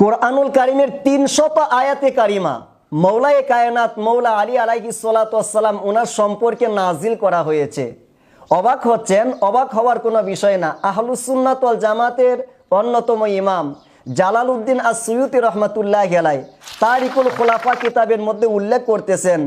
কোরআনুল কারিমের ৩০০ আয়াতে কারিমা মৌলায়ে কায়নাত মৌলা আলী আলাইহিস সালাতু ওয়াস সালাম ওনার সম্পর্কে নাজিল করা হয়েছে। অবাক হচ্ছেন? অবাক হওয়ার কোনো বিষয় না। আহলুস সুন্নাত ওয়াল জামাতের অন্যতম ইমাম জালালউদ্দিন আস-সুয়ুতি রাহমাতুল্লাহি আলাইহি তারিকুল খুলাফা কিতাবের মধ্যে উল্লেখ করতেছেন,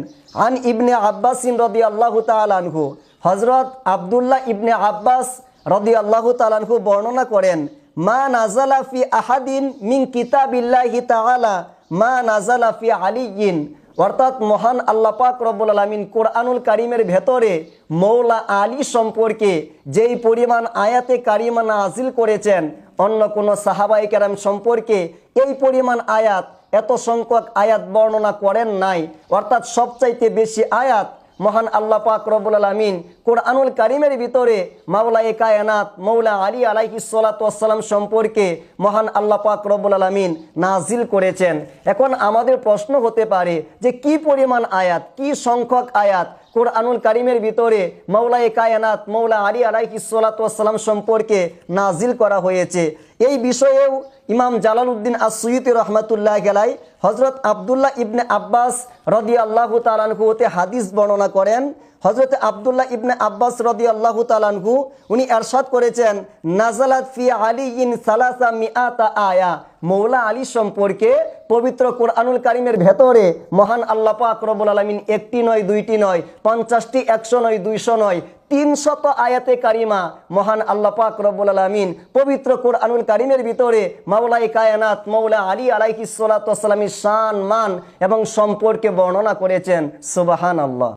আন ইবনে আব্বাস রাদিয়াল্লাহু তাআলা আনহু, হযরত আব্দুল্লাহ ইবনে আব্বাস রাদিয়াল্লাহু তাআলা আনহু বর্ণনা করেন, মা নাজালা ফি আহাদিন মিন কিতাবিল্লাহি তাআলা মা নাজালা ফি আলিয়্যিন, অর্থাৎ মহান আল্লাহ পাক রব্বুল আলামিন কোরআনুল কারিমের ভেতরে মৌলা আলী সম্পর্কে যেই পরিমাণ আয়াতে কারিমা নাজিল করেছেন, অন্য কোনো সাহাবায়ে কেরাম সম্পর্কে এই পরিমাণ আয়াত, এত সংখ্যক আয়াত বর্ণনা করেন নাই। অর্থাৎ সবচাইতে বেশি আয়াত মহান আল্লাহ পাক রব্বুল আলামিন কোরআনুল কারিমের ভিতরে মাওলায়ে কায়নাত মৌলা আলী আলাইহিস সালাতু ওয়াস সালাম সম্পর্কে মহান আল্লাহ পাক রব্বুল আলামিন নাজিল করেছেন। এখন আমাদের প্রশ্ন হতে পারে যে কি পরিমাণ আয়াত, কি সংখ্যক আয়াত কোরআনুল কারিমের ভিতরে মাওলায়ে কায়নাত মৌলা আলী আলাইহিস সালাতু ওয়াস সালাম সম্পর্কে নাজিল করা হয়েছে। এই বিষয়েও ইমাম জালালউদ্দিন আস-সুয়ুতি রাহমাতুল্লাহি আলাইহি হযরত আব্দুল্লাহ ইবনে আব্বাস রাদিয়াল্লাহু তাআলা আনহু হতে হাদিস বর্ণনা করেন। হযরত আব্দুল্লাহ ইবনে আব্বাস রাদিয়াল্লাহু তাআলা আনহু উনি ইরশাদ করেছেন, নাজালাত ফি আলিয়্যিন সালাসা মিআতা আয়া, মৌলা আলী সম্পর্কে পবিত্র কোরআনুল কারিমের ভেতরে মহান আল্লাহ পাক রব্বুল আলামিন একটি নয়, দুইটি নয়, 50টি, 100 নয়, 200 নয়, ৩০০ আয়াতে কারিমা মহান আল্লাহ পাক রব্বুল আলামিন পবিত্র কোরআনুল কারিমের ভিতরে মাওলায়ে কায়নাত মৌলা আলী আলাইহিস সালাতু ওয়াস সালামের শান, মান এবং সম্পর্কে বর্ণনা করেছেন। সুবহানাল্লাহ।